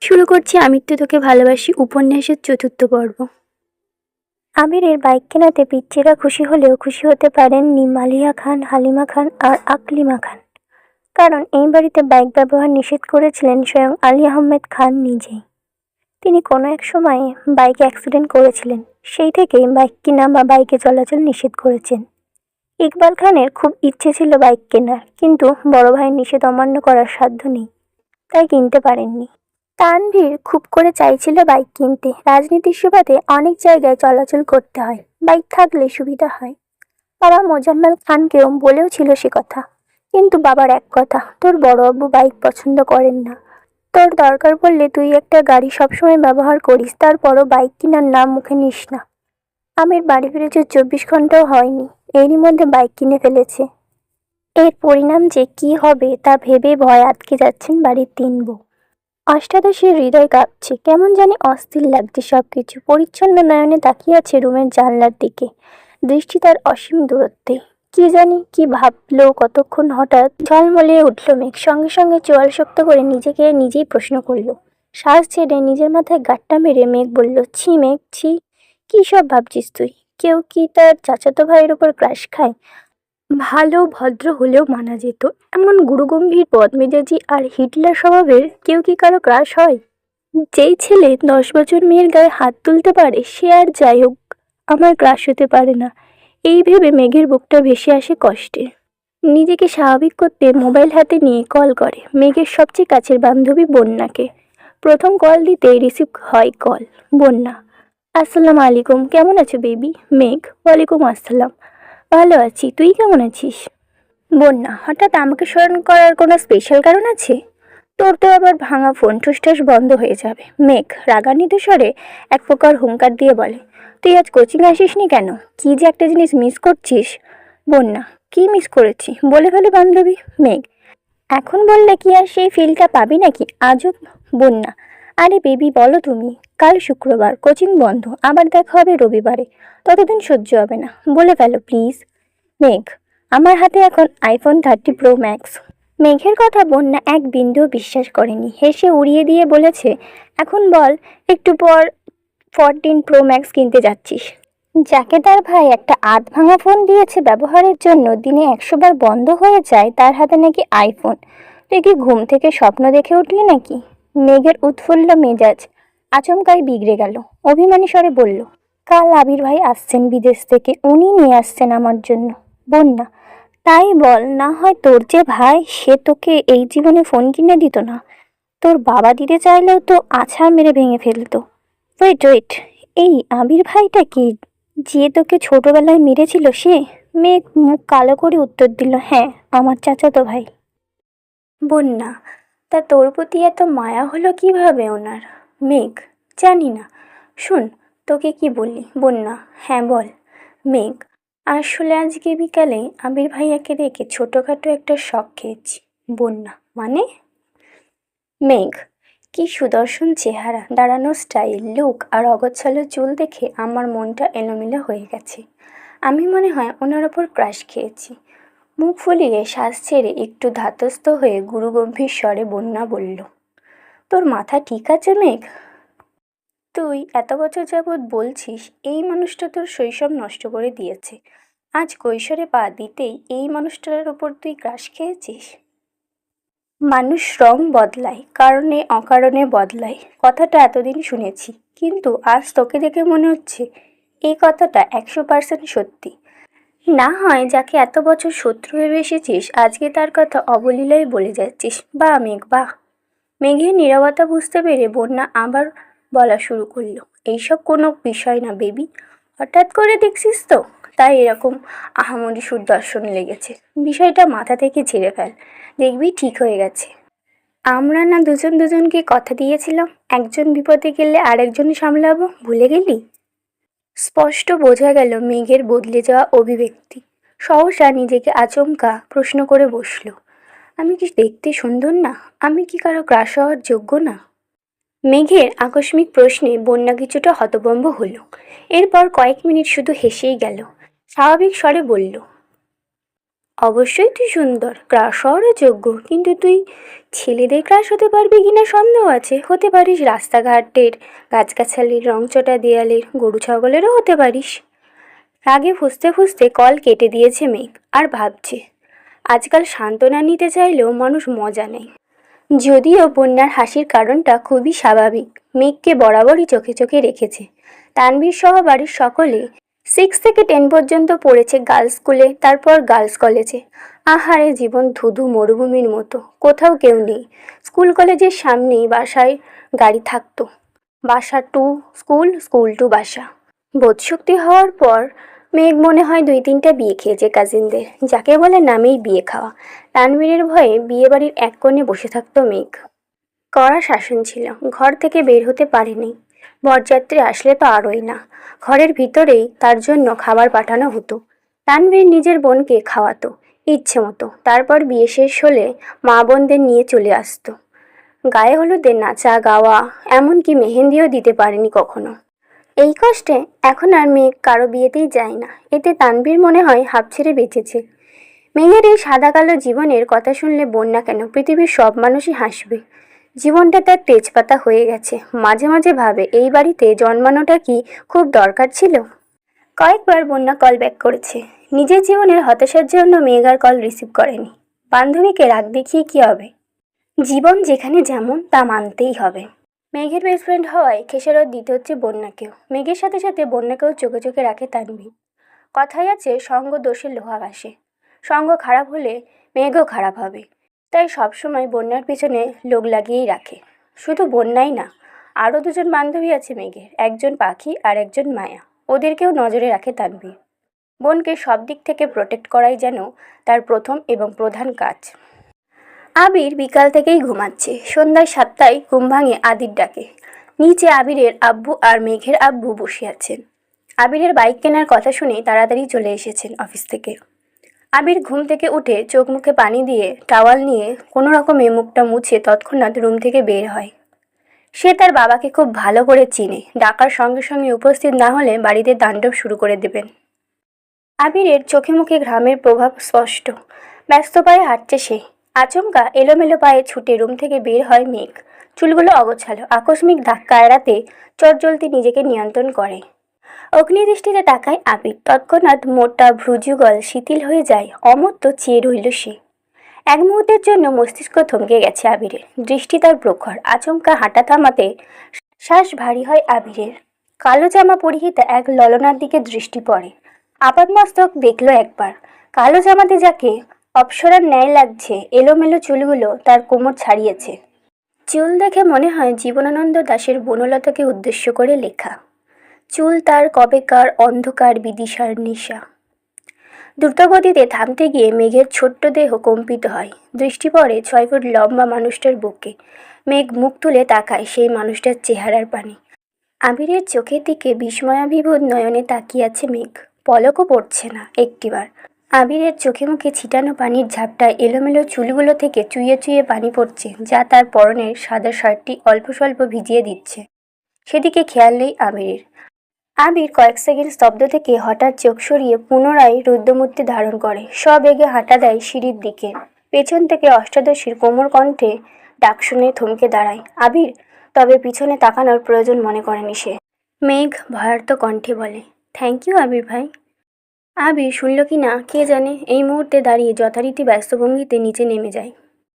শুরু করছি আমি তো তোকে ভালোবাসি উপন্যাসের ৪র্থ পর্ব। আমিরের বাইক কেনাতে পিচ্চিরা খুশি হলেও খুশি হতে পারেননি মালিয়া খান, হালিমা খান আর আকলিমা খান। কারণ এই বাড়িতে বাইক ব্যবহার নিষেধ করেছিলেন স্বয়ং আলী আহমেদ খান নিজেই। তিনি কোনো এক সময়ে বাইক অ্যাক্সিডেন্ট করেছিলেন, সেই থেকেই বাইক কেনা বা বাইকে চলাচল নিষেধ করেছেন। ইকবাল খানের খুব ইচ্ছে ছিল বাইক কেনার, কিন্তু বড় ভাইয়ের নিষেধ অমান্য করার সাধ্য নেই, তাই কিনতে পারেননি। তানভীর খুব করে চাইছিল বাইক কিনতে। রাজনীতির সুবাদে অনেক জায়গায় চলাচল করতে হয়, বাইক থাকলে সুবিধা হয়। বাবা মোজাম্মেল খানকেও বলেও ছিল সে কথা, কিন্তু বাবার এক কথা, তোর বড় আব্বু বাইক পছন্দ করেন না। তোর দরকার পড়লে তুই একটা গাড়ি সবসময় ব্যবহার করিস, তারপরও বাইক কেনার নাম মুখে নিস না। আমির বাড়ি ফিরেছে 24 ঘন্টাও হয়নি, এরই মধ্যে বাইক কিনে ফেলেছে। এর পরিণাম যে কি হবে তা ভেবে ভয় আটকে যাচ্ছেন বাড়ির 3 বউ। অষ্টাদশীর হৃদয় কাঁপছে, কেমন জানি অস্থির লাগছে সবকিছু। পরিচ্ছন্ন নয়নে তাকিয়ে আছে রুমের জানলার দিকে, দৃষ্টি তার অসীম দূরত্বে। কি জানি কি ভাবলো কতক্ষণ, হঠাৎ ঝলমলিয়ে উঠল মেঘ। সঙ্গে সঙ্গে চোয়াল শক্ত করে নিজেকে নিজেই প্রশ্ন করলো। শ্বাস ছেড়ে নিজের মাথায় গাঁটটা মেরে মেঘ বলল, ছি মেঘ ছি, কী সব ভাবছিস তুই? কেউ কি তার চাচাতো ভাইয়ের উপর ক্রাশ খায়? ভালো ভদ্র হলেও মানা যেত, এমন গুরুগম্ভীর বদমেজাজি আর হিটলার স্বভাবের কেউ কি কারো ক্রাশ হয়? যেই ছেলে 10 বছর মেয়ের গায়ে হাত তুলতে পারে সে আর যাই হোক আমার ক্রাশ হতে পারে না, এই ভেবে মেঘের বুকটা ভেসে আসে কষ্টে। নিজেকে স্বাভাবিক করতে মোবাইল হাতে নিয়ে কল করে মেঘের সবচেয়ে কাছের বান্ধবী বন্যাকে। প্রথম কল দিতেই রিসিভ হয় কল। বন্যা, আসসালামু আলাইকুম, কেমন আছো বেবি? মেঘ, ওয়ালাইকুম আসসালাম, ভালো আছি, তুই কেমন আছিস? বন্যা, হঠাৎ আমাকে স্মরণ করার কোনো স্পেশাল কারণ আছে? তোর তো আবার ভাঙা ফোন ঠুসঠাস বন্ধ হয়ে যাবে। মেঘ রাগান্বিত স্বরে এক প্রকার হুঙ্কার দিয়ে বলে, তুই আজ কোচিং আসিসনি কেন? কি যে একটা জিনিস মিস করছিস। বন্যা, কি মিস করেছি বলে ফেলে বান্ধবী। মেঘ, এখন বললে কি আর সেই ফিলটা পাবি নাকি? আজব। বন্যা, আরে বেবি বলো তুমি, কাল শুক্রবার, কোচিং বন্ধ, আবার দেখা হবে রবিবারে, ততদিন সহ্য হবে না, বলে ফেলো প্লিজ। মেঘ, আমার হাতে এখন আইফোন 30 প্রো ম্যাক্স। মেঘের কথা বন্যা এক বিন্দুও বিশ্বাস করেনি, হেসে উড়িয়ে দিয়ে বলেছে, এখন বল একটু পর 14 প্রো ম্যাক্স কিনতে যাচ্ছিস। যাকে তার ভাই একটা আধ ভাঙা ফোন দিয়েছে ব্যবহারের জন্য, দিনে 100 বার বন্ধ হয়ে যায়, তার হাতে নাকি আইফোন। তুই কি ঘুম থেকে স্বপ্ন দেখে উঠলি নাকি? মেঘের উৎফুল্ল মেজাজ আচমকাই বিগড়ে গেল। অভিমানী স্বরে বলল, কাল আবির ভাই আসছেন বিদেশ থেকে, উনি নিয়ে আসছেন আমার জন্য। বন্যা, তাই বল, না হয় তোর যে ভাই সে তোকে এই জীবনে ফোন কিনে দিত না? তোর বাবা দিতে চাইলেও তো আছাড় মেরে ভেঙে ফেলতো। ওয়েট ওয়েট, এই আবির ভাইটা কি যে তোকে ছোটবেলায় মেরেছিল সে? মেঘ মুখ কালো করে উত্তর দিল, হ্যাঁ, আমার চাচাতো ভাই। বন্যা, তা তোর প্রতি এত মায়া হলো কিভাবে ওনার? মেঘ, জানি না, শোন তোকে কি বলি। বন্যা, হ্যাঁ বল। মেঘ, আসলে আজকে বিকালে আবির ভাইয়াকে রেখে ছোটোখাটো একটা শখ খেয়েছি। বন্যা, মানে? মেঘ, কি সুদর্শন চেহারা, দাঁড়ানো স্টাইল, লুক আর অগোছালো চুল দেখে আমার মনটা এলোমেলো হয়ে গেছে। আমি মনে হয় ওনার ওপর ক্রাশ খেয়েছি। মুখ ফুলিয়ে শ্বাস ছেড়ে একটু ধাতস্থ হয়ে গুরুগম্ভীর স্বরে বন্যা বলল, তোর মাথা ঠিক আছে মেঘ? তুই এত বছর যাবৎ বলছিস এই মানুষটা তোর শৈশব নষ্ট করে দিয়েছে, আজ কৈশোরে পা দিতেই এই মানুষটার ওপর তুই ক্রাশ খেয়েছিস? মানুষ রং বদলায়, কারণে অকারণে বদলায়, কথাটা এতদিন শুনেছি, কিন্তু আজ তোকে দেখে মনে হচ্ছে এই কথাটা 100% সত্যি। না হয় যাকে এত বছর শত্রু ভেবে এসেছিস আজকে তার কথা অবলীলায় বলে যাচ্ছিস। বাহ মেঘ বাহ। মেঘের নীরবতা বুঝতে পেরে বন্যা আবার বলা শুরু করলো, এইসব কোনো বিষয় না বেবি, হঠাৎ করে দেখছিস তো তাই এরকম আহামরি সুদর্শন লেগেছে। বিষয়টা মাথা থেকে ঝেড়ে ফেল, দেখবি ঠিক হয়ে গেছে। আমরা না দুজন দুজনকে কথা দিয়েছিলাম একজন বিপদে গেলে আরেকজন সামলাবো, ভুলে গেলি? স্পষ্ট বোঝা গেল মেঘের বদলে যাওয়া অভিব্যক্তি। সহসা নিজেকে আচমকা প্রশ্ন করে বসল, আমি কি দেখতে সুন্দর না? আমি কি কারো ক্রাশ হওয়ার যোগ্য না? মেঘের আকস্মিক প্রশ্নে বন্যা কিছুটা হতভম্ব হলো। এরপর কয়েক মিনিট শুধু হেসেই গেল। স্বাভাবিক স্বরে বলল, অবশ্যই তুই সুন্দর, ক্রাশ হওয়ারও যোগ্য, কিন্তু তুই ছেলেদের ক্রাশ হতে পারবি কিনা সন্দেহ আছে। হতে পারিস রাস্তাঘাটের গাছগাছালির রংচটা দেয়ালের গরু ছাগলেরও হতে পারিস। রাগে ফুঁসতে ফুঁসতে কল কেটে দিয়েছে মেঘ, আর ভাবছে আজকাল সান্ত্বনা নিতে চাইলেও মানুষ মজা নেয়। যদিও বন্যার হাসির কারণটা খুবই স্বাভাবিক। মেঘকে বরাবরই চোখে চোখে রেখেছে। তানভীর সহ বাড়ির সকলে 6 থেকে 10 পর্যন্ত পড়েছে গার্লস স্কুলে, তারপর গার্লস কলেজে। আহারে জীবন ধুধু মরুভূমির মতো, কোথাও কেউ নেই। স্কুল কলেজের সামনেই বাসায় গাড়ি থাকতো, বাসা টু স্কুল, স্কুল টু বাসা। বোধশক্তি হওয়ার পর মেঘ মনে হয় 2-3টা বিয়ে খেয়েছে কাজিনদের, যাকে বলে নামেই বিয়ে খাওয়া। তানভীরের ভয়ে বিয়ে বাড়ির এক কোণে বসে থাকতো মেঘ। কড়া শাসন ছিল, ঘর থেকে বের হতে পারেনি। বরযাত্রী আসলে তো আরোই না। ঘরের ভিতরেই তার জন্য খাবার পাঠানো হতো। তানভীর নিজের বোনকে খাওয়াতো ইচ্ছে মতো, তারপর বিয়ে শেষ হলে মা বোনদের নিয়ে চলে আসতো। গায়ে হলুদে নাচা গাওয়া, এমনকি মেহেন্দিও দিতে পারেনি কখনো। এই কষ্টে এখন আর মেঘ কারো বিয়েতেই যায় না। এতে তানভীর মনে হয় হাঁপ ছেড়ে বেঁচেছে। মেঘের এই সাদা কালো জীবনের কথা শুনলে বন্যা কেন, পৃথিবীর সব মানুষই হাসবে। জীবনটা তার তেজপাতা হয়ে গেছে। মাঝে মাঝে ভাবে এই বাড়িতে জন্মানোটা কি খুব দরকার ছিল। কয়েকবার বন্যা কল ব্যাক করেছে। নিজের জীবনের হতাশার জন্য মেঘ আর কল রিসিভ করেনি। বান্ধবীকে রাগ দেখিয়ে কি হবে? জীবন যেখানে যেমন তা মানতেই হবে। মেঘের বেস্ট ফ্রেন্ড হওয়ায় খেসারত দিতে হচ্ছে বন্যাকেও। মেঘের সাথে সাথে বন্যাকেও চোখে চোখে রাখে তানভীর। কথাই আছে, সঙ্গ দোষে লোহা ভাসে। সঙ্গ খারাপ হলে মেঘও খারাপ হবে। তাই সবসময় বন্যার পিছনে লোক লাগিয়েই রাখে। শুধু বন্যাই না, আরও 2জন বান্ধবী আছে মেঘের, একজন পাখি আর একজন মায়া। ওদেরকেও নজরে রাখে তানভীর। বোনকে সব দিক থেকে প্রোটেক্ট করাই যেন তার প্রথম এবং প্রধান কাজ। আবির বিকাল থেকেই ঘুমাচ্ছে। সন্ধ্যায় 7টায় ঘুম ভাঙে আদির ডাকে। নিচে আবিরের আব্বু আর মেঘের আব্বু বসে আছেন। আবিরের বাইক কেনার কথা শুনে তাড়াতাড়ি চলে এসেছেন অফিস থেকে। আবির ঘুম থেকে উঠে চোখ মুখে পানি দিয়ে টাওয়াল নিয়ে কোনো রকমে মুখটা মুছে তৎক্ষণাৎ রুম থেকে বের হয়। সে তার বাবাকে খুব ভালো করে চিনে। ডাকার সঙ্গে সঙ্গে উপস্থিত না হলে বাড়িতে তাণ্ডব শুরু করে দেবেন। আবিরের চোখে মুখে ঘামের প্রভাব স্পষ্ট। ব্যস্ত পায়ে হাঁটছে সে। আচমকা এলোমেলো পায়ে ছুটে রুম থেকে বের হয় মেঘ। চুলগুলো অগোছালো। আকস্মিক ধাক্কা এড়াতে চটজলদি নিজেকে নিয়ন্ত্রণ করে। অগ্নিদৃষ্টিতে তাকায় আবির। তৎক্ষণাৎ মোটা ভ্রুযুগল শিথিল হয়ে যায়। অমর্ত্য চেয়ে রইল সে। এক মুহূর্তের জন্য মস্তিষ্ক থমকে গেছে আবিরের। দৃষ্টি তার প্রখর। আচমকা হাঁটা থামাতে শ্বাস ভারী হয় আবিরের। কালো জামা পরিহিতা এক ললনার দিকে দৃষ্টি পড়ে। আপাতমস্তক দেখল একবার। কালো জামাতে যাকে অপ্সরার ন্যায় লাগছে। এলোমেলো চুলগুলো তার কোমর ছাড়িয়েছে। চুল দেখে মনে হয় জীবনানন্দ দাশের বনলতাকে উদ্দেশ্য করে লেখা। চুল তার কবেকার অন্ধকার বিদিশার নেশা। দ্রুতগতিতে থামতে গিয়ে মেঘের ছোট্ট দেহ কম্পিত হয়। দৃষ্টি পড়ে 6 ফুট লম্বা মানুষটার বুকে। মেঘ মুখ তুলে তাকায় সেই মানুষটার চেহারার পানে। আবিরের চোখের দিকে বিস্ময়াভিভূত নয়নে তাকিয়ে আছে মেঘ। পলকও পড়ছে না একটিবার। আবিরের চোখে মুখে ছিটানো পানির ঝাপটায় এলোমেলো চুলগুলো থেকে চুইয়ে চুইয়ে পানি পড়ছে, যা তার পরনের সাদা শার্টটি অল্প স্বল্প ভিজিয়ে দিচ্ছে। সেদিকে খেয়াল নেই আবিরের। আবির কয়েক সেকেন্ড স্তব্ধ থেকে হঠাৎ চোখ সরিয়ে পুনরায় রুদ্রমূর্তি ধারণ করে। সবেগে হাঁটা দেয় সিঁড়ির দিকে। পেছন থেকে অষ্টাদশীর কোমর কণ্ঠে ডাক শুনে থমকে দাঁড়ায় আবির, তবে পিছনে তাকানোর প্রয়োজন মনে করেনি সে। মেঘ ভয়ার্ত কণ্ঠে বলে, থ্যাংক ইউ আবির ভাই। আবির শুনল কি না কে জানে। এই মুহূর্তে দাঁড়িয়ে যথারীতি ব্যস্ত ভঙ্গিতে নিচে নেমে যায়।